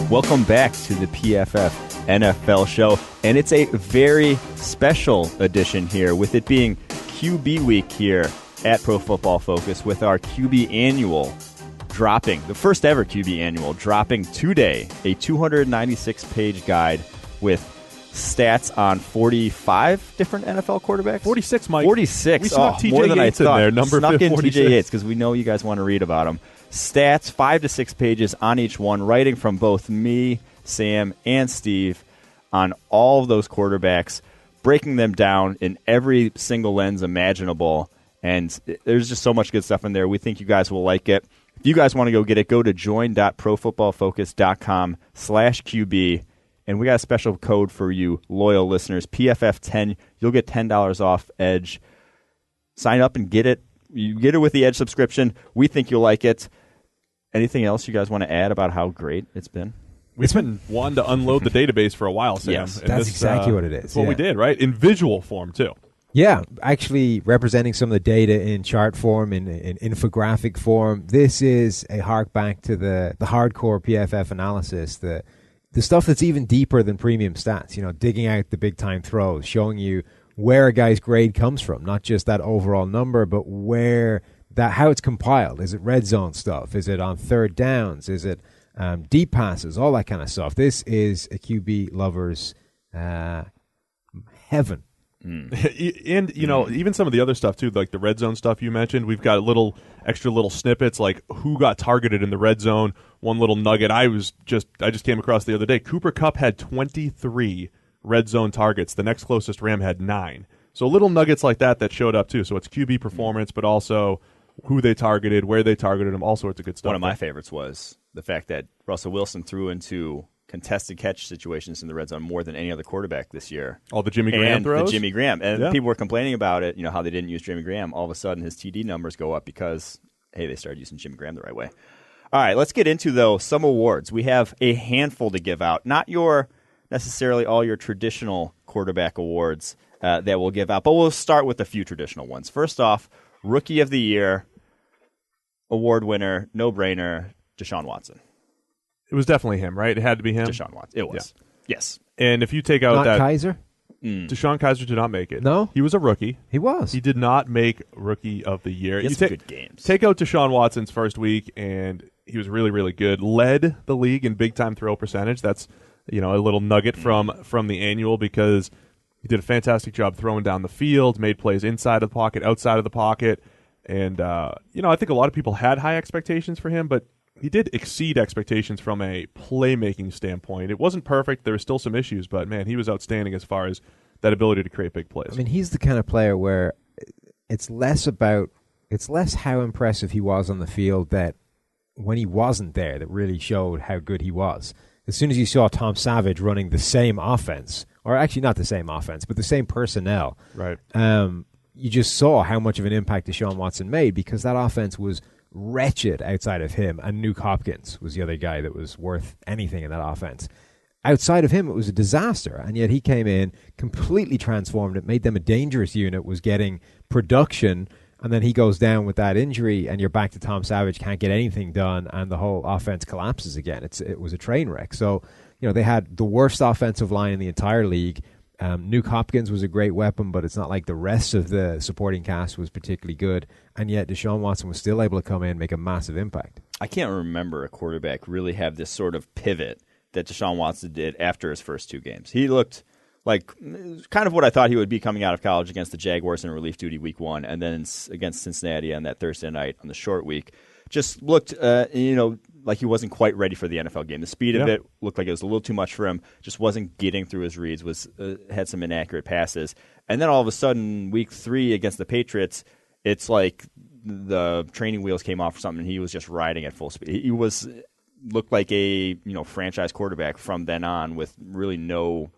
Welcome back to the PFF NFL show, and it's a very special edition here, with it being QB week here at Pro Football Focus, with our QB annual dropping, the first ever QB annual dropping today, a 296-page guide with stats on 45 different NFL quarterbacks. 46, Mike. 46. We snuck TJ more than Yates I thought. in there, number snuck in 46. TJ Yates because we know you guys want to read about him. Stats, 5 to 6 pages on each one, writing from both me, Sam, and Steve on all of those quarterbacks, breaking them down in every single lens imaginable. And there's just so much good stuff in there. We think you guys will like it. If you guys want to go get it, go to join.profootballfocus.com/QB. And we got a special code for you loyal listeners, PFF10. You'll get $10 off Edge. Sign up and get it. You get it with the Edge subscription. We think you'll like it. Anything else you guys want to add about how great it's been? We've been wanting to unload the database for a while, Sam. Yes, and that's exactly what it is. That's what we did, right? In visual form, too. Yeah, actually representing some of the data in chart form, in infographic form. This is a hark back to the hardcore PFF analysis, the stuff that's even deeper than premium stats, digging out the big-time throws, showing you where a guy's grade comes from, not just that overall number, but how it's compiled. Is it red zone stuff? Is it on third downs? Is it deep passes? All that kind of stuff. This is a QB lover's heaven. And, even some of the other stuff, too, like the red zone stuff you mentioned, we've got extra little snippets, like who got targeted in the red zone. One little nugget I just came across the other day. Cooper Kupp had 23 red zone targets. The next closest Ram had 9. So little nuggets like that showed up, too. So it's QB performance, but also who they targeted, where they targeted them, all sorts of good stuff. One of my favorites was the fact that Russell Wilson threw into contested catch situations in the red zone more than any other quarterback this year. All the Jimmy Graham throws? The Jimmy Graham. And yeah. People were complaining about it, how they didn't use Jimmy Graham. All of a sudden, his TD numbers go up because, hey, they started using Jimmy Graham the right way. All right, let's get into, though, some awards. We have a handful to give out. Not necessarily all your traditional quarterback awards that we'll give out, but we'll start with a few traditional ones. First off, Rookie of the Year, award winner, no-brainer, Deshaun Watson. It was definitely him, right? It had to be him? Deshaun Watson. It was. Yeah. Yes. And if you take out Not that... Kaiser? Deshaun Kaiser did not make it. No? He was a rookie. He was. He did not make Rookie of the Year. He had some good games. Take out Deshaun Watson's first week, and he was really, really good. Led the league in big-time throw percentage. That's a little nugget from the annual, because he did a fantastic job throwing down the field, made plays inside of the pocket, outside of the pocket. And, I think a lot of people had high expectations for him, but he did exceed expectations from a playmaking standpoint. It wasn't perfect. There were still some issues, but, man, he was outstanding as far as that ability to create big plays. I mean, he's the kind of player where it's less how impressive he was on the field that when he wasn't there that really showed how good he was. As soon as you saw Tom Savage running the same offense, or actually not the same offense, but the same personnel, right? You just saw how much of an impact Deshaun Watson made, because that offense was wretched outside of him, and Nuke Hopkins was the other guy that was worth anything in that offense. Outside of him, it was a disaster, and yet he came in, completely transformed it, made them a dangerous unit, was getting production, and then he goes down with that injury, and you're back to Tom Savage, can't get anything done, and the whole offense collapses again. It was a train wreck. So, they had the worst offensive line in the entire league. Nuke Hopkins was a great weapon, but it's not like the rest of the supporting cast was particularly good, and yet Deshaun Watson was still able to come in and make a massive impact. I can't remember a quarterback really have this sort of pivot that Deshaun Watson did after his first 2 games. He looked like kind of what I thought he would be coming out of college against the Jaguars in relief duty week 1, and then against Cincinnati on that Thursday night on the short week. Just looked, like he wasn't quite ready for the NFL game. The speed of it looked like it was a little too much for him. Just wasn't getting through his reads. Had some inaccurate passes. And then all of a sudden, week 3 against the Patriots, it's like the training wheels came off or something, and he was just riding at full speed. He looked like a franchise quarterback from then on, with really no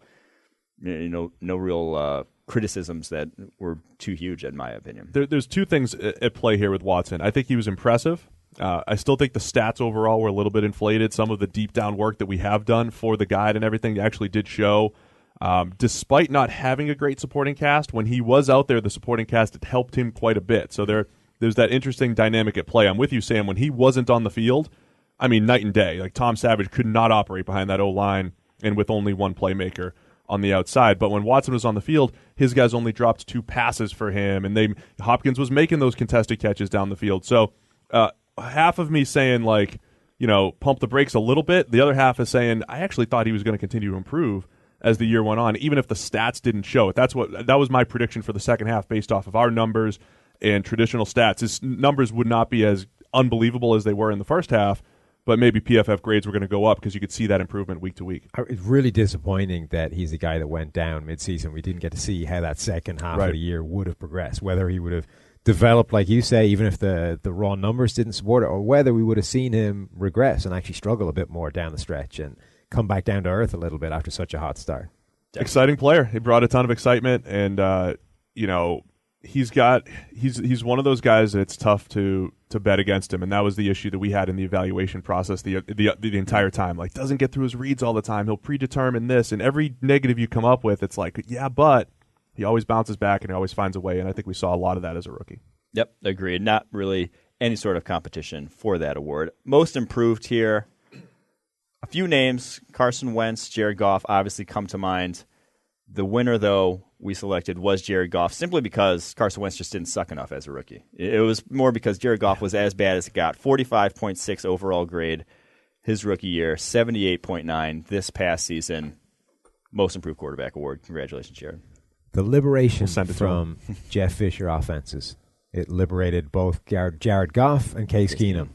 real criticisms that were too huge, in my opinion. There's 2 things at play here with Watson. I think he was impressive. I still think the stats overall were a little bit inflated. Some of the deep down work that we have done for the guide and everything actually did show. Despite not having a great supporting cast, when he was out there, the supporting cast had helped him quite a bit. So there there's that interesting dynamic at play. I'm with you, Sam. When he wasn't on the field, I mean, night and day. Like, Tom Savage could not operate behind that O-line and with only one playmaker on the outside. But when Watson was on the field, his guys only dropped 2 passes for him, and Hopkins was making those contested catches down the field. So half of me saying, like, pump the brakes a little bit. The other half is saying, I actually thought he was going to continue to improve as the year went on, even if the stats didn't show it. That was my prediction for the second half based off of our numbers and traditional stats. His numbers would not be as unbelievable as they were in the first half, but maybe PFF grades were going to go up because you could see that improvement week to week. It's really disappointing that he's a guy that went down midseason. We didn't get to see how that second half of the year would have progressed, whether he would have developed, like you say, even if the raw numbers didn't support it, or whether we would have seen him regress and actually struggle a bit more down the stretch and come back down to earth a little bit after such a hot start. Definitely. Exciting player. He brought a ton of excitement, and he's one of those guys that it's tough to bet against him, and that was the issue that we had in the evaluation process the entire time. Like, doesn't get through his reads all the time. He'll predetermine this, and every negative you come up with, it's like, yeah, but he always bounces back and he always finds a way, and I think we saw a lot of that as a rookie. Yep, agreed. Not really any sort of competition for that award. Most improved here, a few names, Carson Wentz, Jared Goff obviously come to mind. The winner, though, we selected was Jared Goff simply because Carson Wentz just didn't suck enough as a rookie. It was more because Jared Goff was as bad as it got. 45.6 overall grade his rookie year, 78.9 this past season. Most improved quarterback award. Congratulations, Jared. The liberation from Jeff Fisher offenses. It liberated both Jared Goff and Case Keenum.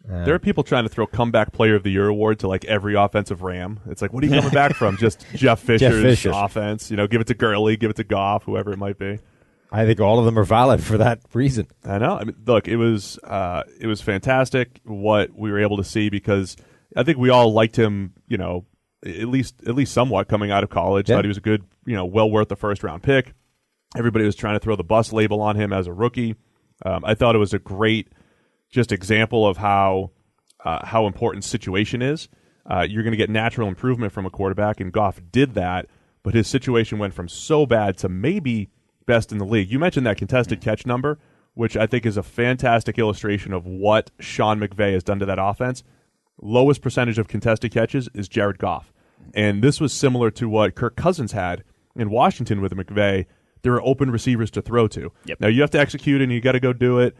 There are people trying to throw comeback player of the year award to like every offensive Ram. It's like, what are you coming back from? Just Jeff Fisher's offense. Give it to Gurley, give it to Goff, whoever it might be. I think all of them are valid for that reason. I know. I mean, look, it was fantastic what we were able to see because I think we all liked him. At least somewhat coming out of college. Yeah. Thought he was a good, well worth the first round pick. Everybody was trying to throw the bust label on him as a rookie. I thought it was a great just example of how important situation is. You're going to get natural improvement from a quarterback, and Goff did that, but his situation went from so bad to maybe best in the league. You mentioned that contested catch number, which I think is a fantastic illustration of what Sean McVay has done to that offense. Lowest percentage of contested catches is Jared Goff. And this was similar to what Kirk Cousins had in Washington with McVay. There are open receivers to throw to. Yep. Now, you have to execute, and you got to go do it.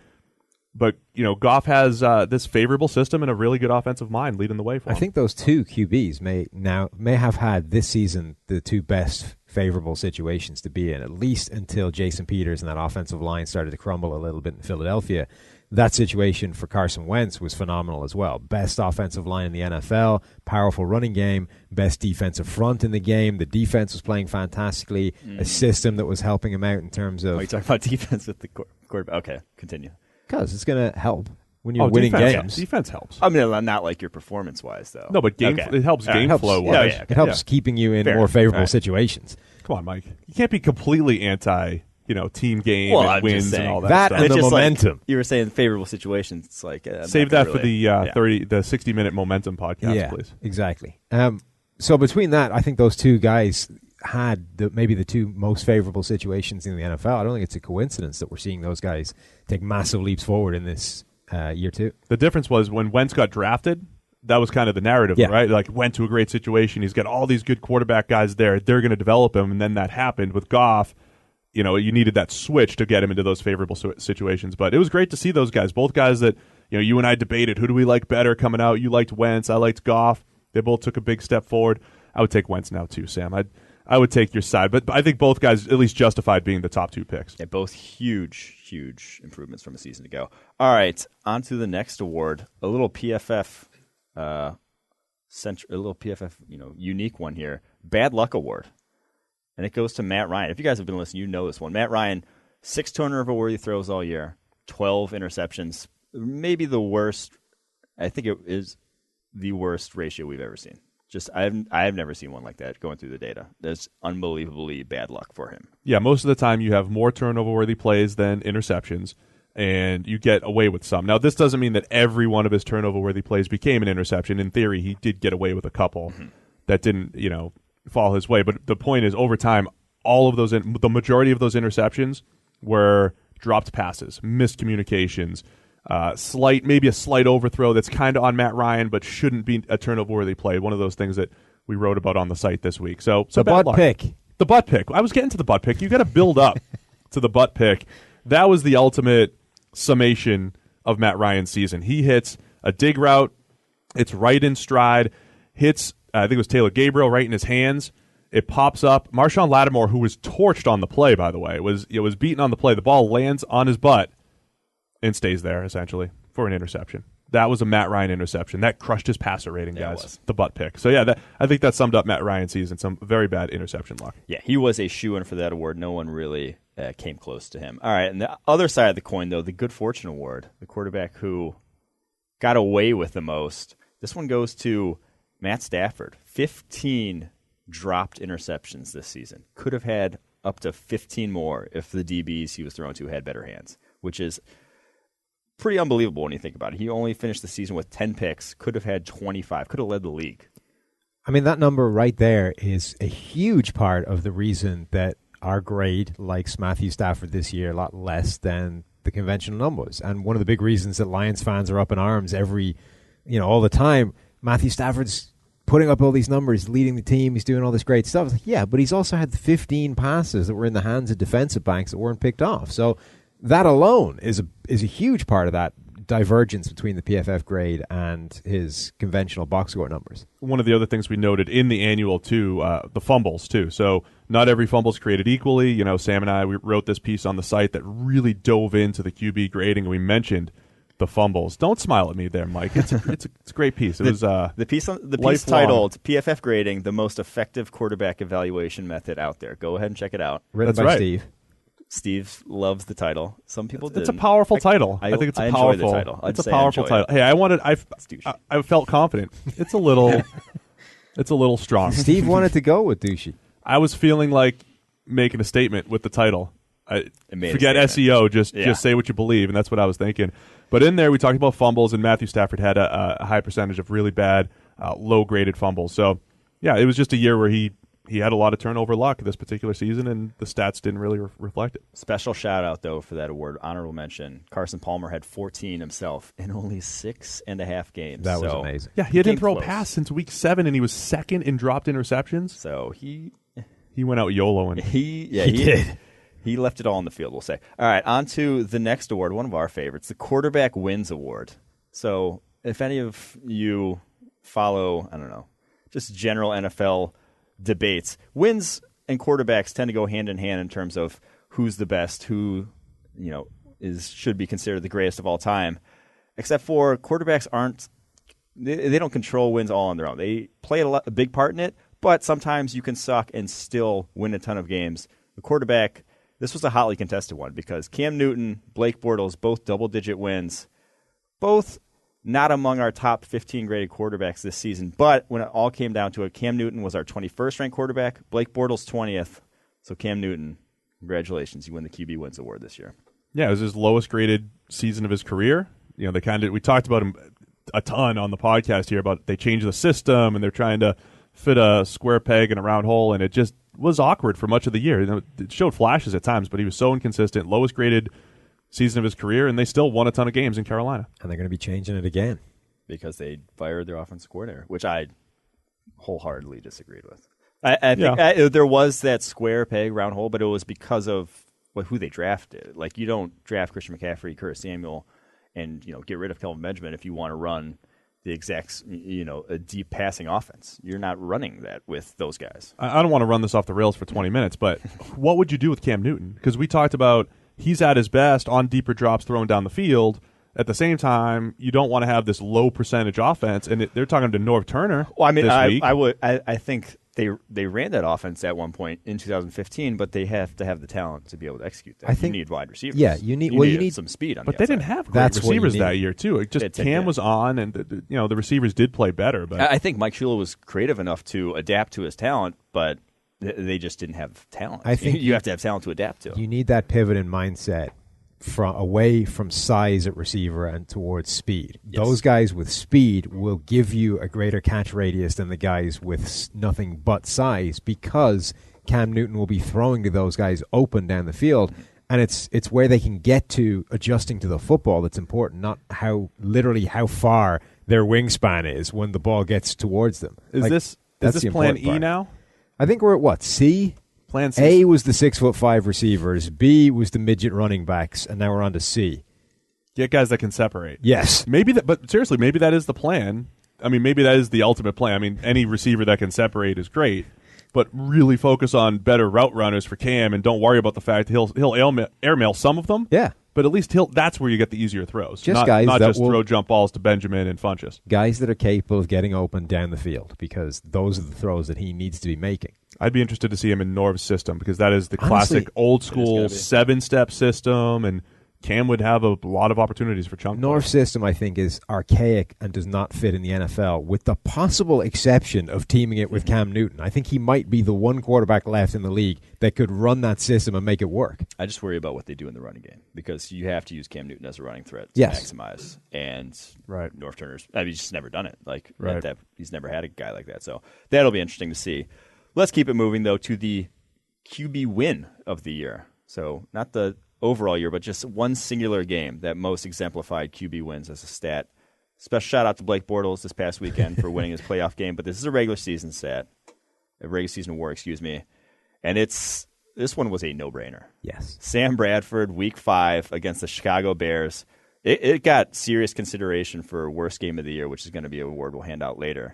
But, Goff has this favorable system and a really good offensive mind leading the way for him. I think those two QBs may have had this season the two best favorable situations to be in, at least until Jason Peters and that offensive line started to crumble a little bit in Philadelphia. That situation for Carson Wentz was phenomenal as well. Best offensive line in the NFL, powerful running game, best defensive front in the game. The defense was playing fantastically. A system that was helping him out in terms of... Oh, you talking about defense with the quarterback? Okay, continue. Because it's going to help when you're winning games. Defense helps. I mean, not like your performance-wise, though. No, but it helps game flow-wise. It helps keeping you in more favorable situations. Come on, Mike. You can't be completely anti... team game and wins and all that stuff. And the momentum. Like, you were saying favorable situations. It's like save that for the 60-minute momentum podcast, please. Exactly. So between that, I think those two guys had maybe the two most favorable situations in the NFL. I don't think it's a coincidence that we're seeing those guys take massive leaps forward in this year too. The difference was when Wentz got drafted, that was kind of the narrative, right? Like, went to a great situation. He's got all these good quarterback guys there. They're going to develop him, and then that happened with Goff. You needed that switch to get him into those favorable situations. But it was great to see those guys, both guys that you and I debated, who do we like better coming out? You liked Wentz, I liked Goff. They both took a big step forward. I would take Wentz now too, Sam. I would take your side, but I think both guys at least justified being the top two picks. Yeah, both huge improvements from a season ago. All right, on to the next award, a little PFF, unique one here, Bad Luck Award. And it goes to Matt Ryan. If you guys have been listening, you know this one. Matt Ryan, 6 turnover-worthy throws all year, 12 interceptions. Maybe the worst. I think it is the worst ratio we've ever seen. I've never seen one like that going through the data. That's unbelievably bad luck for him. Yeah, most of the time you have more turnover-worthy plays than interceptions, and you get away with some. Now, this doesn't mean that every one of his turnover-worthy plays became an interception. In theory, he did get away with a couple that didn't, fall his way. But the point is, over time, all of those, the majority of those interceptions were dropped passes, miscommunications, maybe a slight overthrow that's kind of on Matt Ryan, but shouldn't be a turnover-worthy play. One of those things that we wrote about on the site this week. So the butt pick. The butt pick. I was getting to the butt pick. You got to build up to the butt pick. That was the ultimate summation of Matt Ryan's season. He hits a dig route. It's right in stride. Hits, I think it was Taylor Gabriel, right in his hands. It pops up. Marshawn Lattimore, who was torched on the play, by the way, was beaten on the play. The ball lands on his butt and stays there, essentially, for an interception. That was a Matt Ryan interception. That crushed his passer rating, guys. The butt pick. So, yeah, I think that summed up Matt Ryan's season. Some very bad interception luck. Yeah, he was a shoo-in for that award. No one really came close to him. All right, and the other side of the coin, though, the Good Fortune Award, the quarterback who got away with the most. This one goes to Matt Stafford. 15 dropped interceptions this season. Could have had up to 15 more if the DBs he was thrown to had better hands, which is pretty unbelievable when you think about it. He only finished the season with 10 picks, could have had 25, could have led the league. I mean, that number right there is a huge part of the reason that our grade likes Matthew Stafford this year a lot less than the conventional numbers. And one of the big reasons that Lions fans are up in arms all the time, Matthew Stafford's putting up all these numbers, leading the team, he's doing all this great stuff. It's like, yeah, but he's also had 15 passes that were in the hands of defensive backs that weren't picked off. So that alone is a huge part of that divergence between the PFF grade and his conventional box score numbers. One of the other things we noted in the annual, too, the fumbles, too. So not every fumble is created equally. Sam and I, we wrote this piece on the site that really dove into the QB grading, and we mentioned the fumbles. Don't smile at me there, Mike. It's a great piece. It was the piece titled PFF Grading, the most effective quarterback evaluation method out there. Go ahead and check it out. Written That's by right. Steve. Steve loves the title. Some people It's a powerful title. I think it's a powerful. Enjoy the title. It's a powerful title. Hey, I felt confident. It's a little strong. Steve wanted to go with douchey. I was feeling like making a statement with the title. Forget SEO. Just say what you believe, and that's what I was thinking. But in there, we talked about fumbles, and Matthew Stafford had a high percentage of really bad, low-graded fumbles. So, yeah, it was just a year where he had a lot of turnover luck this particular season, and the stats didn't really reflect it. Special shout-out, though, for that award. Honorable mention. Carson Palmer had 14 himself in only 6.5 games. That was amazing. Yeah, he didn't throw a pass since week 7, and he was second in dropped interceptions. So he went out YOLOing. He did. He left it all on the field, we'll say. All right, on to the next award, one of our favorites, the Quarterback Wins Award. So if any of you follow, I don't know, just general NFL debates, wins and quarterbacks tend to go hand in hand in terms of who's the best, who should be considered the greatest of all time. Except for quarterbacks they don't control wins all on their own. They play a big part in it, but sometimes you can suck and still win a ton of games. The quarterback, this was a hotly contested one because Cam Newton, Blake Bortles, both double-digit wins, both not among our top 15 graded quarterbacks this season. But when it all came down to it, Cam Newton was our 21st ranked quarterback, Blake Bortles 20th. So Cam Newton, congratulations, you win the QB Wins Award this year. Yeah, it was his lowest graded season of his career. We talked about him a ton on the podcast here about they changed the system and they're trying to fit a square peg in a round hole, and it just was awkward for much of the year. It showed flashes at times, but he was so inconsistent. Lowest graded season of his career, and they still won a ton of games in Carolina. And they're going to be changing it again. Because they fired their offensive coordinator, which I wholeheartedly disagreed with. I think there was that square peg, round hole, but it was because of who they drafted. Like, you don't draft Christian McCaffrey, Curtis Samuel, and get rid of Kelvin Benjamin if you want to run the exact, a deep passing offense. You're not running that with those guys. I don't want to run this off the rails for 20 minutes, but what would you do with Cam Newton? Because we talked about he's at his best on deeper drops thrown down the field. At the same time, you don't want to have this low percentage offense, and they're talking to Norv Turner. Well, I mean, this week. I think they ran that offense at one point in 2015, but they have to have the talent to be able to execute that. You need wide receivers. Yeah, you need some speed on. But they didn't have great receivers that year too. Cam was on, and the receivers did play better. But I think Mike Shula was creative enough to adapt to his talent, but they just didn't have talent. I think you have to have talent to adapt to. You need that pivot in mindset away from size at receiver and towards speed. Yes. Those guys with speed will give you a greater catch radius than the guys with nothing but size, because Cam Newton will be throwing to those guys open down the field, And it's where they can get to adjusting to the football that's important, not how far their wingspan is when the ball gets towards them. Is this plan E part. now? I think we're at what? C? Plan C. A was the 6'5" receivers. B was the midget running backs, and now we're on to C. Get guys that can separate. Yes. But seriously, maybe that is the plan. I mean, maybe that is the ultimate plan. I mean, any receiver that can separate is great, but really focus on better route runners for Cam, and don't worry about the fact he'll airmail some of them. Yeah. But at least that's where you get the easier throws. Not just throw jump balls to Benjamin and Funchess. Guys that are capable of getting open down the field, because those are the throws that he needs to be making. I'd be interested to see him in Norv's system, because that is the classic old school 7-step system, and Cam would have a lot of opportunities for chunk. Norv's system, I think, is archaic and does not fit in the NFL, with the possible exception of teaming it with Cam Newton. I think he might be the one quarterback left in the league that could run that system and make it work. I just worry about what they do in the running game, because you have to use Cam Newton as a running threat to maximize. And Norv Turner's, he's just never done it. He's never had a guy like that. So that'll be interesting to see. Let's keep it moving, though, to the QB win of the year. So not the overall year, but just one singular game that most exemplified QB wins as a stat. Special shout out to Blake Bortles this past weekend for winning his playoff game, but this is a regular season award, excuse me. And this one was a no-brainer. Yes. Sam Bradford, week 5 against the Chicago Bears. It got serious consideration for worst game of the year, which is going to be an award we'll hand out later.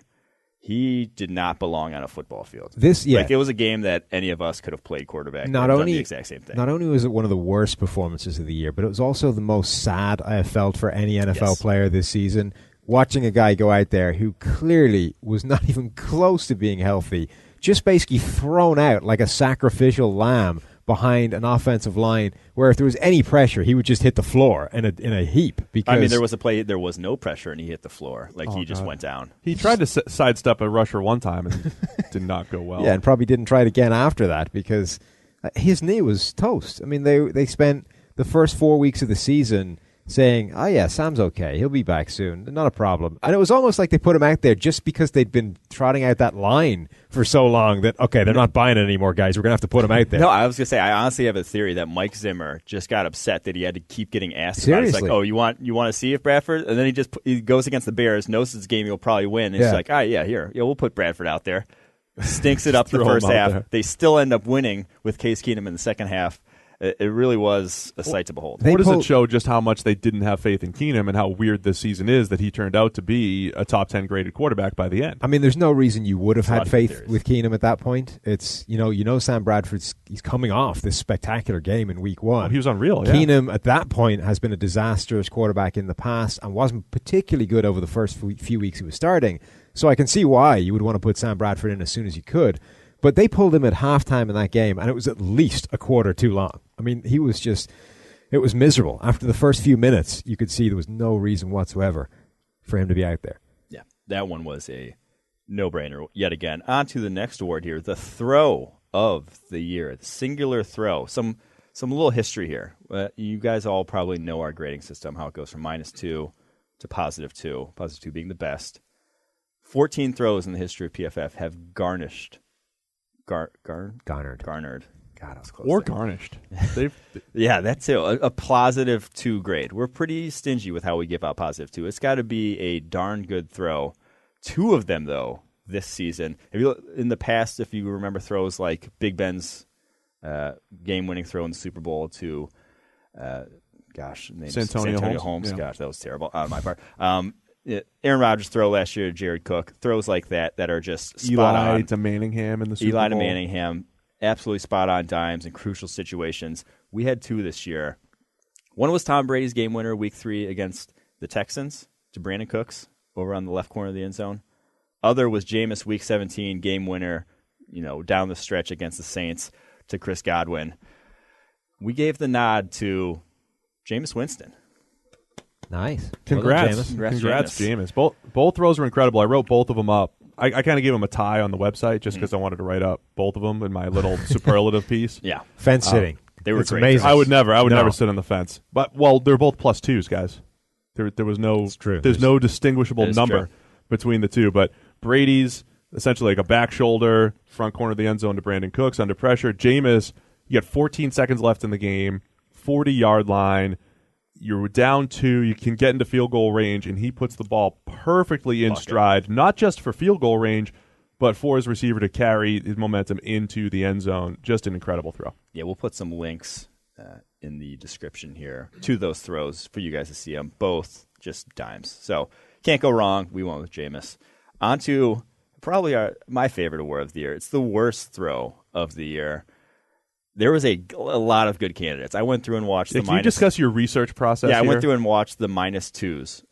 He did not belong on a football field. It was a game that any of us could have played quarterback. Done the exact same thing. Not only was it one of the worst performances of the year, but it was also the most sad I have felt for any NFL player this season. Watching a guy go out there who clearly was not even close to being healthy, just basically thrown out like a sacrificial lamb behind an offensive line, where if there was any pressure, he would just hit the floor in a heap. Because there was a play, there was no pressure, and he hit the floor. He just went down. He tried to sidestep a rusher one time and did not go well. Yeah, and probably didn't try it again after that, because his knee was toast. I mean, they spent the first 4 weeks of the season saying, oh yeah, Sam's okay, he'll be back soon, not a problem. And it was almost like they put him out there just because they'd been trotting out that line for so long that, okay, they're not buying it anymore, guys, we're going to have to put him out there. No, I was going to say, I honestly have a theory that Mike Zimmer just got upset that he had to keep getting asked Seriously? about it. It's like, oh, you want to see if Bradford? And then he goes against the Bears, knows his game he'll probably win, and he's like, all right, we'll put Bradford out there. Stinks it up the first half. There. They still end up winning with Case Keenum in the second half. It really was a sight to behold. What does it show just how much they didn't have faith in Keenum, and how weird this season is that he turned out to be a top 10 graded quarterback by the end? I mean, there's no reason you would have had faith with Keenum at that point. It's Sam Bradford's he's coming off this spectacular game in week 1. Oh, he was unreal. Yeah. Keenum at that point has been a disastrous quarterback in the past and wasn't particularly good over the first few weeks he was starting. So I can see why you would want to put Sam Bradford in as soon as you could. But they pulled him at halftime in that game, and it was at least a quarter too long. I mean, it was miserable. After the first few minutes, you could see there was no reason whatsoever for him to be out there. Yeah, that one was a no-brainer yet again. On to the next award here, the throw of the year, the singular throw. Some little history here. You guys all probably know our grading system, how it goes from -2 to +2, +2 being the best. 14 throws in the history of PFF have garnered. God, I was close. Or there. garnished. Yeah, that too. A +2 grade. We're pretty stingy with how we give out +2. It's got to be a darn good throw. 2 of them, though, this season. In the past, if you remember throws like Big Ben's game-winning throw in the Super Bowl to, Santonio Holmes. Yeah. Gosh, that was terrible on my part. Aaron Rodgers' throw last year to Jared Cook. Throws like that are just spot on. Eli to Manningham in the Super Bowl. Eli to Manningham. Absolutely spot-on dimes in crucial situations. We had 2 this year. One was Tom Brady's game winner week 3 against the Texans to Brandon Cooks over on the left corner of the end zone. Other was Jameis week 17 game winner, down the stretch against the Saints to Chris Godwin. We gave the nod to Jameis Winston. Nice. Congrats, Jameis. Both throws were incredible. I wrote both of them up. I kind of gave them a tie on the website just because I wanted to write up both of them in my little superlative piece. Yeah. Fence sitting. They were it's great. Amazing. I would never sit on the fence. But, they're both +2s, guys. There was no, there's no distinguishable number between the two. But Brady's essentially like a back shoulder, front corner of the end zone to Brandon Cooks under pressure. Jameis, you got 14 seconds left in the game. 40-yard line. You're down 2. You can get into field goal range, and he puts the ball perfectly in stride, not just for field goal range, but for his receiver to carry his momentum into the end zone. Just an incredible throw. Yeah, we'll put some links in the description here to those throws for you guys to see them. Both just dimes. So can't go wrong. We went with Jameis. On to probably my favorite award of the year. It's the worst throw of the year. There was a lot of good candidates. I went through and watched Can you discuss your research process Yeah, I here? went through and watched the -2s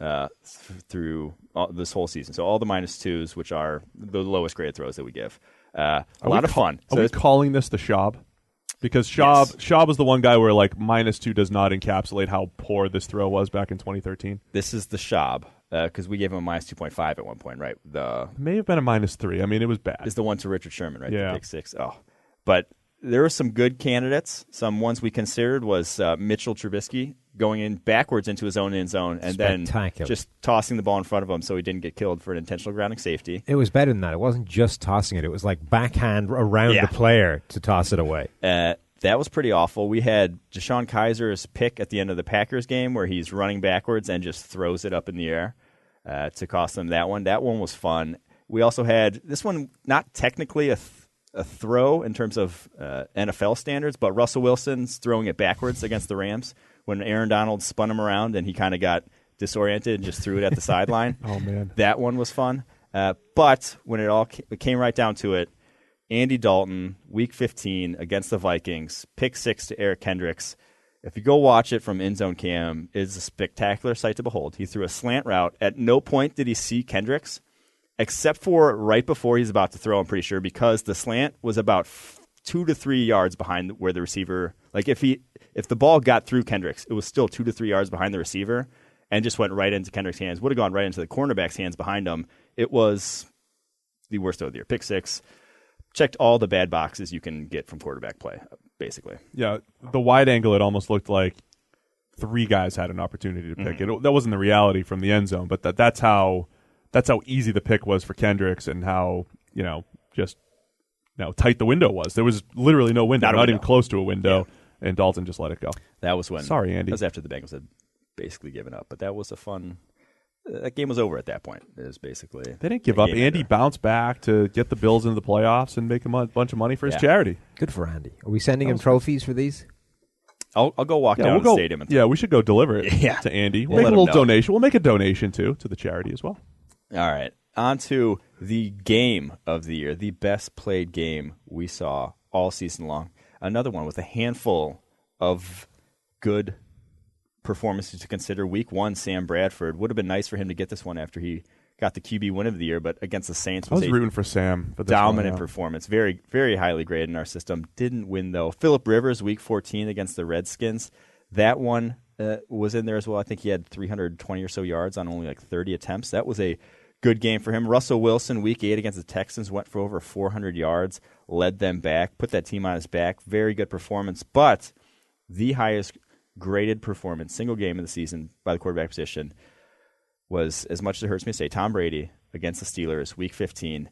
through this whole season. So all the -2s, which are the lowest grade throws that we give. A lot of fun. Are we calling this the Schaub? Because Schaub was the one guy where like -2 does not encapsulate how poor this throw was back in 2013. This is the Schaub because we gave him a -2.5 at one point, right? It may have been a -3. I mean, it was bad. Is the one to Richard Sherman, right? Yeah. The pick 6. Oh, but there were some good candidates. Some ones we considered was Mitchell Trubisky going in backwards into his own end zone and then just tossing the ball in front of him so he didn't get killed for an intentional grounding safety. It was better than that. It wasn't just tossing it. It was like backhand around the player to toss it away. That was pretty awful. We had Deshaun Kaiser's pick at the end of the Packers game where he's running backwards and just throws it up in the air to cost them that one. That one was fun. We also had this one, not technically a throw in terms of NFL standards, but Russell Wilson's throwing it backwards against the Rams when Aaron Donald spun him around and he kind of got disoriented and just threw it at the sideline. Oh, man. That one was fun. But when it came right down to it, Andy Dalton, Week 15 against the Vikings, pick 6 to Eric Kendricks. If you go watch it from End Zone Cam, it's a spectacular sight to behold. He threw a slant route. At no point did he see Kendricks, except for right before he's about to throw, I'm pretty sure, because the slant was about 2 to 3 yards behind where the receiver, like if the ball got through Kendricks, it was still 2 to 3 yards behind the receiver and just went right into Kendricks' hands. Would have gone right into the cornerback's hands behind him. It was the worst of the year. Pick 6. Checked all the bad boxes you can get from quarterback play, basically. Yeah, the wide angle, it almost looked like 3 guys had an opportunity to pick it. That wasn't the reality from the end zone, but that's how easy the pick was for Kendricks and how tight the window was. There was literally no window, not even close to a window, and Dalton just let it go. That was when. Sorry, Andy. That was after the Bengals had basically given up, but that was a fun. That game was over at that point. It was basically they didn't give up. Andy bounced back to get the Bills into the playoffs and make a bunch of money for his charity. Good for Andy. Are we sending him trophies for these? I'll go walk down to the stadium. Yeah, we should go deliver it to Andy. We'll make a little donation. We'll make a donation to the charity as well. All right. On to the game of the year, the best played game we saw all season long. Another one with a handful of good performances to consider. Week 1, Sam Bradford. Would have been nice for him to get this one after he got the QB win of the year, but against the Saints I was rooting for Sam. For this dominant performance. Very, very highly graded in our system. Didn't win, though. Phillip Rivers, Week 14 against the Redskins. That one was in there as well. I think he had 320 or so yards on only like 30 attempts. That was a good game for him. Russell Wilson, Week 8 against the Texans, went for over 400 yards, led them back, put that team on his back. Very good performance, but the highest graded performance, single game of the season by the quarterback position was, as much as it hurts me to say, Tom Brady against the Steelers, Week 15.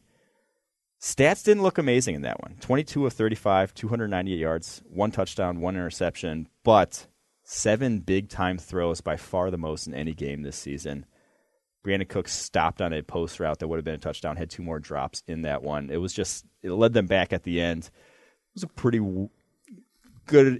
Stats didn't look amazing in that one. 22 of 35, 298 yards, 1 touchdown, 1 interception, but 7 big-time throws, by far the most in any game this season. Brandon Cooks stopped on a post route that would have been a touchdown, had 2 more drops in that one. It was just, it led them back at the end. It was a pretty good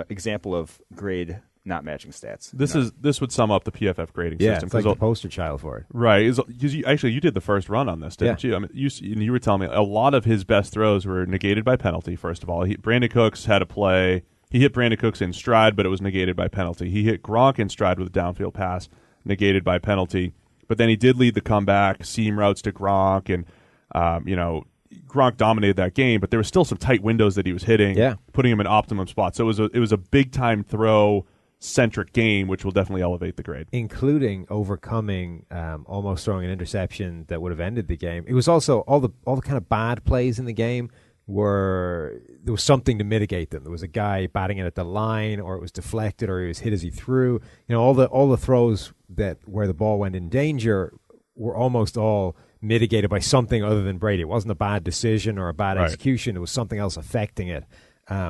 example of grade not matching stats. This would sum up the PFF grading system. It's like the poster child for it. Right. You did the first run on this, didn't you? I mean, you were telling me a lot of his best throws were negated by penalty, first of all. Brandon Cooks had a play. He hit Brandon Cooks in stride, but it was negated by penalty. He hit Gronk in stride with a downfield pass, negated by penalty. But then he did lead the comeback, seam routes to Gronk, and Gronk dominated that game, but there were still some tight windows that he was hitting, putting him in optimum spots. So it was a big-time throw-centric game, which will definitely elevate the grade. Including overcoming almost throwing an interception that would have ended the game. It was also all the kind of bad plays in the game there was something to mitigate them. There was a guy batting it at the line, or it was deflected, or he was hit as he threw. All the throws where the ball went in danger were almost all mitigated by something other than Brady. It wasn't a bad decision or a bad execution. It was something else affecting it.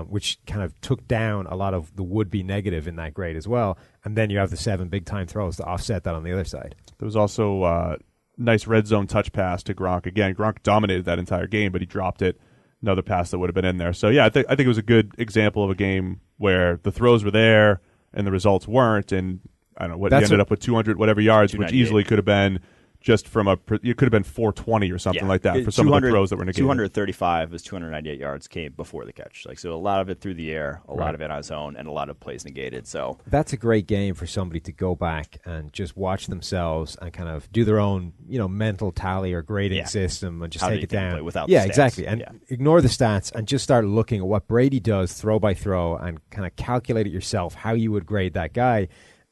which kind of took down a lot of the would-be negative in that grade as well. And then you have the 7 big-time throws to offset that on the other side. There was also nice red zone touch pass to Gronk. Again, Gronk dominated that entire game, but he dropped it. Another pass that would have been in there. So, yeah, I think it was a good example of a game where the throws were there and the results weren't. And I don't know what he ended up with 200 whatever yards, which easily could have been just from it could have been 420 or something like that for some of the throws that were negated. 235 was 298 yards came before the catch. So a lot of it through the air, a lot of it on his own, and a lot of plays negated. So that's a great game for somebody to go back and just watch themselves and kind of do their own, mental tally or grading system and just take it down without the stats. Exactly, and ignore the stats and just start looking at what Brady does throw by throw and kind of calculate it yourself how you would grade that guy.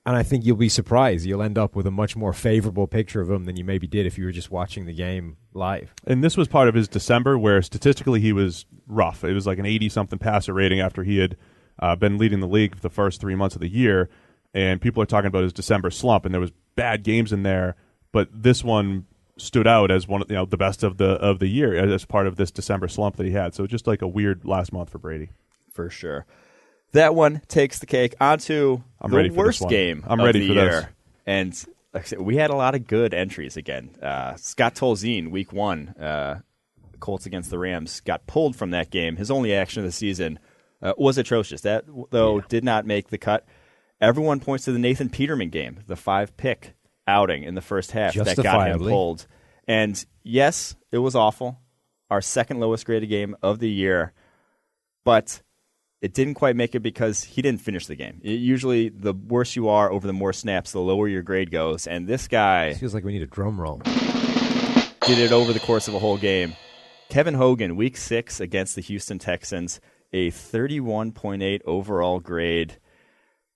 And I think you'll be surprised. You'll end up with a much more favorable picture of him than you maybe did if you were just watching the game live. And this was part of his December where statistically he was rough. It was like an 80-something passer rating after he had been leading the league for the first 3 months of the year. And people are talking about his December slump, and there was bad games in there. But this one stood out as one of the best of the year as part of this December slump that he had. So just like a weird last month for Brady. For sure. That one takes the cake. On to the worst game of the year. And like I said, we had a lot of good entries again. Scott Tolzien, week 1, Colts against the Rams, got pulled from that game. His only action of the season was atrocious. That, though, did not make the cut. Everyone points to the Nathan Peterman game, the 5-pick outing in the first half that got him pulled. And, yes, it was awful. Our second lowest graded game of the year. But it didn't quite make it because he didn't finish the game. Usually, the worse you are over the more snaps, the lower your grade goes. And this guy... It feels like we need a drum roll. Did it over the course of a whole game. Kevin Hogan, week 6 against the Houston Texans, a 31.8 overall grade,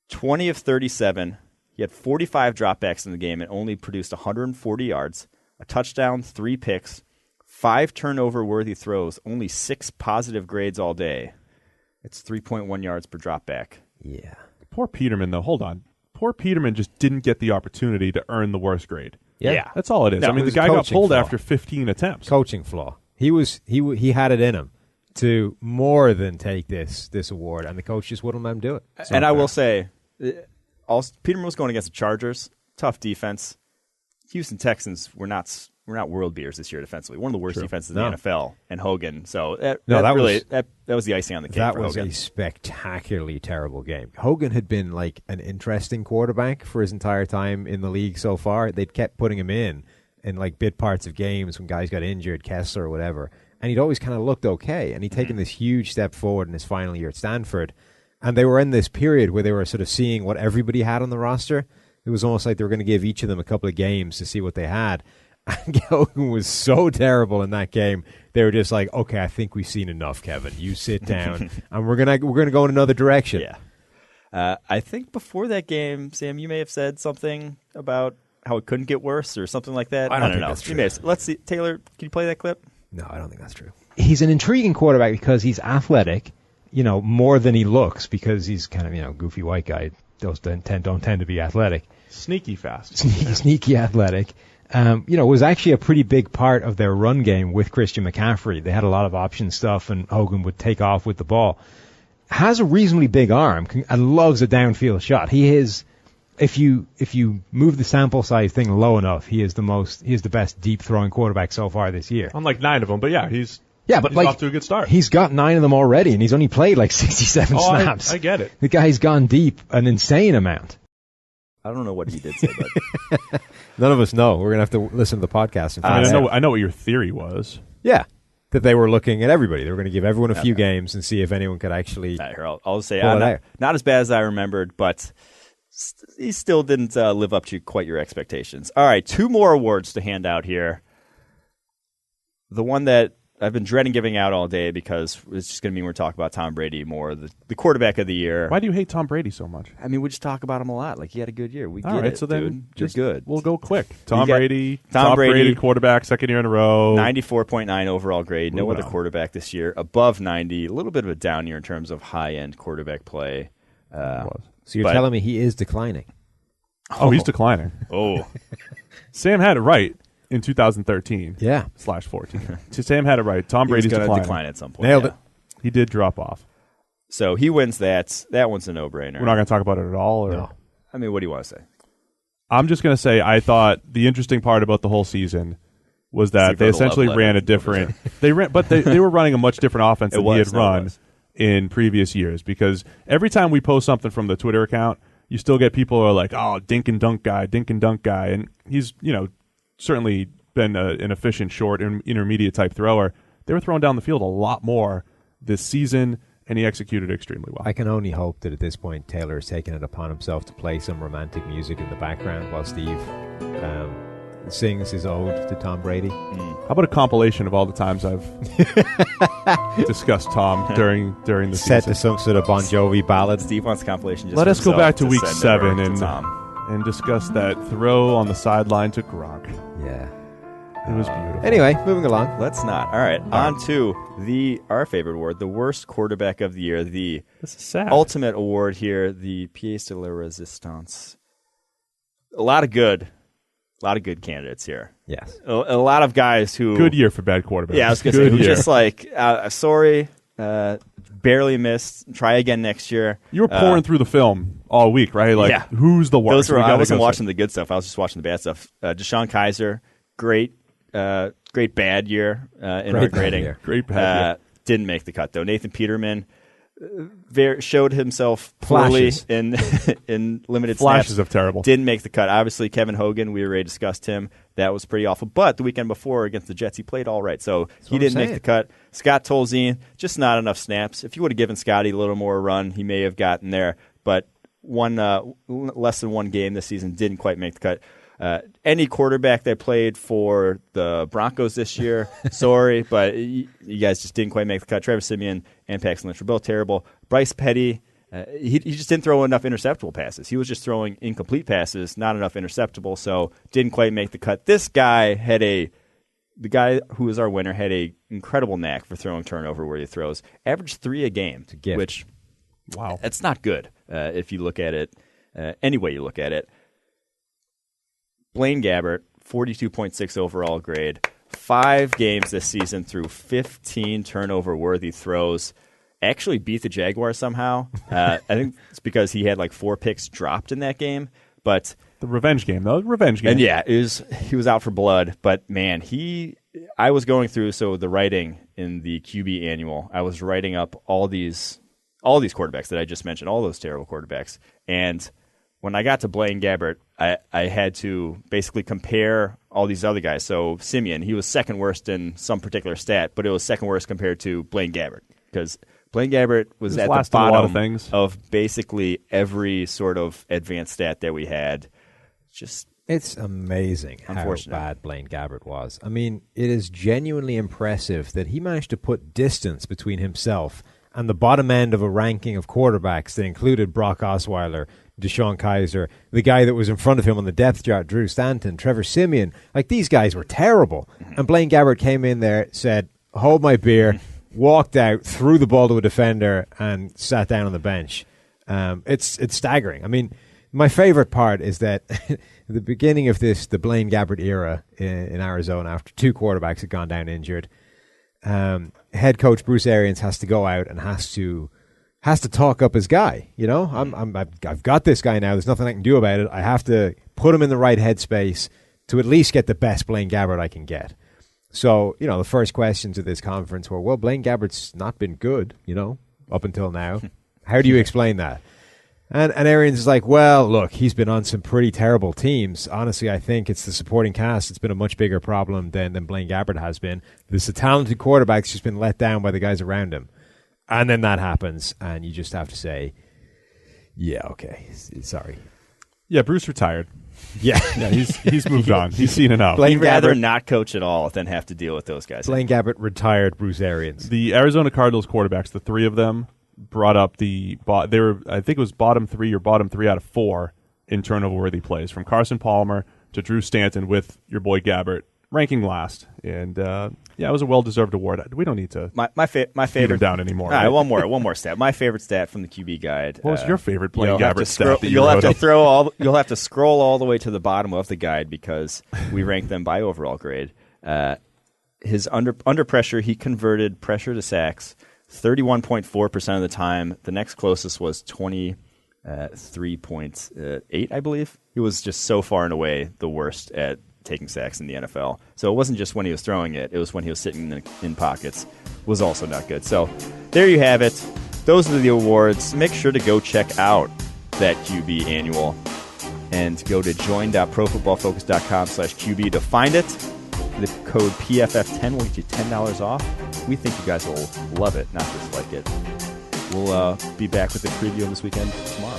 20 of 37. He had 45 dropbacks in the game and only produced 140 yards, a touchdown, 3 picks, 5 turnover-worthy throws, only 6 positive grades all day. It's 3.1 yards per drop back. Yeah. Poor Peterman, though. Hold on. Poor Peterman just didn't get the opportunity to earn the worst grade. Yeah. That's all it is. No, I mean, the guy got pulled after 15 attempts. Coaching flaw. He had it in him to more than take this award, and the coach just wouldn't let him do it. And I will say, Peterman was going against the Chargers. Tough defense. Houston Texans were not world beaters this year defensively. One of the worst defenses in the NFL, and Hogan. So that was the icing on the cake. That for was Hogan. a spectacularly terrible game. Hogan had been like an interesting quarterback for his entire time in the league so far. They'd kept putting him in like bit parts of games when guys got injured, Kessler or whatever, and he'd always kind of looked okay. And he'd taken this huge step forward in his final year at Stanford, and they were in this period where they were sort of seeing what everybody had on the roster. It was almost like they were going to give each of them a couple of games to see what they had. And Hogan was so terrible in that game. They were just like, okay, I think we've seen enough, Kevin. You sit down, and we're gonna go in another direction. Yeah. I think before that game, Sam, you may have said something about how it couldn't get worse or something like that. I don't think know. that's true. Let's see. Taylor, can you play that clip? No, I don't think that's true. He's an intriguing quarterback because he's athletic, more than he looks, because he's kind of, goofy white guy. Those don't tend to be athletic. Sneaky fast. Sneaky athletic. Was actually a pretty big part of their run game with Christian McCaffrey. They had a lot of option stuff, and Hogan would take off with the ball. Has a reasonably big arm and loves a downfield shot. He is, if you move the sample size thing low enough, he is the best deep throwing quarterback so far this year. Unlike 9 of them, but he's he's off to a good start. He's got 9 of them already, and he's only played like 67 snaps. I get it. The guy's gone deep an insane amount. I don't know what he did say, but none of us know. We're gonna have to listen to the podcast and find out. I know what your theory was. Yeah, that they were looking at everybody. They were going to give everyone a few games and see if anyone could actually. I'll just say not as bad as I remembered, but he still didn't live up to quite your expectations. All right, 2 more awards to hand out here. The one that I've been dreading giving out all day because it's just going to mean we're talking about Tom Brady more, the quarterback of the year. Why do you hate Tom Brady so much? I mean, we just talk about him a lot. Like, he had a good year. We all get right, it, so then dude. You're good. We'll go quick. Tom Brady, Tom Brady, rated quarterback, second year in a row. 94.9 overall grade. No other quarterback this year above 90. A little bit of a down year in terms of high-end quarterback play. So you're telling me he is declining? Oh, he's declining. Oh. Sam had it right in 2013. Yeah. /14. So Sam had it right. Tom Brady's going to declining. decline at some point. Nailed it. He did drop off. So he wins that. That one's a no-brainer. We're not going to talk about it at all? Or? No. I mean, what do you want to say? I'm just going to say I thought the interesting part about the whole season was that they essentially ran a different they were running a much different offense than he had run in previous years, because every time we post something from the Twitter account, you still get people who are like, oh, dink and dunk guy, and he's, certainly been an efficient short and intermediate type thrower. They were throwing down the field a lot more this season, and he executed extremely well. I can only hope that at this point Taylor has taken it upon himself to play some romantic music in the background while Steve sings his ode to Tom Brady. How about a compilation of all the times I've discussed Tom during the Set season? to some sort of Bon Jovi ballad. Steve wants a compilation. Just Let us go back to week send 7 over to Tom. and discuss that throw on the sideline to Gronk. Yeah. It was beautiful. Anyway, moving along. Let's not. All right, on to our favorite award, the worst quarterback of the year, the This is sad. ultimate award here, the pièce de la résistance. A lot of good candidates here. Yes. A lot of guys who Good year for bad quarterbacks. Yeah, I was going to say, who just like, sorry, barely missed. Try again next year. You were pouring through the film all week, right? Like, yeah. Who's the worst? I wasn't watching the good stuff. I was just watching the bad stuff. Deshaun Kaiser, great bad year in our grading. Great bad year. Didn't make the cut though. Nathan Peterman showed himself poorly in limited Flashes snaps. of terrible. Didn't make the cut. Obviously, Kevin Hogan, we already discussed him. That was pretty awful. But the weekend before against the Jets, he played all right. So he didn't make the cut. Scott Tolzien, just not enough snaps. If you would have given Scotty a little more run, he may have gotten there. But less than one game this season didn't quite make the cut. Any quarterback that played for the Broncos this year, sorry, but you guys just didn't quite make the cut. Travis Simeon and Paxton Lynch were both terrible. Bryce Petty, he just didn't throw enough interceptable passes. He was just throwing incomplete passes, not enough interceptable, so didn't quite make the cut. This guy the guy who is our winner had a incredible knack for throwing turnover-worthy throws. Averaged 3 a game, which, wow, that's not good if you look at it any way you look at it. Blaine Gabbert, 42.6 overall grade. 5 games this season through 15 turnover-worthy throws. Actually beat the Jaguars somehow. I think it's because he had like 4 picks dropped in that game. But the revenge game, though. Revenge game. And yeah, he was out for blood. But man, I was going through the writing in the QB annual. I was writing up all these quarterbacks that I just mentioned, all those terrible quarterbacks. And when I got to Blaine Gabbert, I had to basically compare all these other guys. So Simeon, he was second worst in some particular stat, but it was second worst compared to Blaine Gabbert because Blaine Gabbert was at the bottom of basically every sort of advanced stat that we had. It's amazing how bad Blaine Gabbert was. I mean, it is genuinely impressive that he managed to put distance between himself and the bottom end of a ranking of quarterbacks that included Brock Osweiler, Deshaun Kaiser, the guy that was in front of him on the depth chart, Drew Stanton, Trevor Simeon. Like, these guys were terrible. And Blaine Gabbert came in there, said, hold my beer, walked out, threw the ball to a defender, and sat down on the bench. It's staggering. I mean, my favorite part is that at the beginning of the Blaine Gabbert era in Arizona, after 2 quarterbacks had gone down injured, head coach Bruce Arians has to go out and has to talk up his guy. You know, I've got this guy now. There's nothing I can do about it. I have to put him in the right headspace to at least get the best Blaine Gabbert I can get. So, you know, the first questions of this conference were, well, Blaine Gabbert's not been good, you know, up until now. How do you explain that? And Arians is like, well, look, he's been on some pretty terrible teams. Honestly, I think it's the supporting cast. It's been a much bigger problem than Blaine Gabbert has been. This a talented quarterback's just been let down by the guys around him. And then that happens, and you just have to say, yeah, okay, sorry. Yeah, Bruce retired. Yeah. Yeah, he's moved on. He's seen enough. He'd rather not coach at all than have to deal with those guys. Blaine Gabbert retired Bruce Arians. The Arizona Cardinals quarterbacks, the 3 of them, brought up they were, I think it was bottom 3 out of 4 in turnover-worthy plays, from Carson Palmer to Drew Stanton with your boy Gabbert ranking last. And yeah, it was a well-deserved award. We don't need to my favorite down anymore. All right, one more stat. My favorite stat from the QB guide. What was your favorite Blaine Gabbert stat? You'll have to scroll all the way to the bottom of the guide because we rank them by overall grade. His under pressure, he converted pressure to sacks 31.4% of the time. The next closest was 23.8, I believe. He was just so far and away the worst at taking sacks in the NFL. So it wasn't just when he was throwing it. It was when he was sitting in pockets. Was also not good. So there you have it. Those are the awards. Make sure to go check out that QB annual and go to join.profootballfocus.com/QB to find it. The code PFF10 will get you $10 off. We think you guys will love it, not dislike it. We'll be back with the preview of this weekend tomorrow.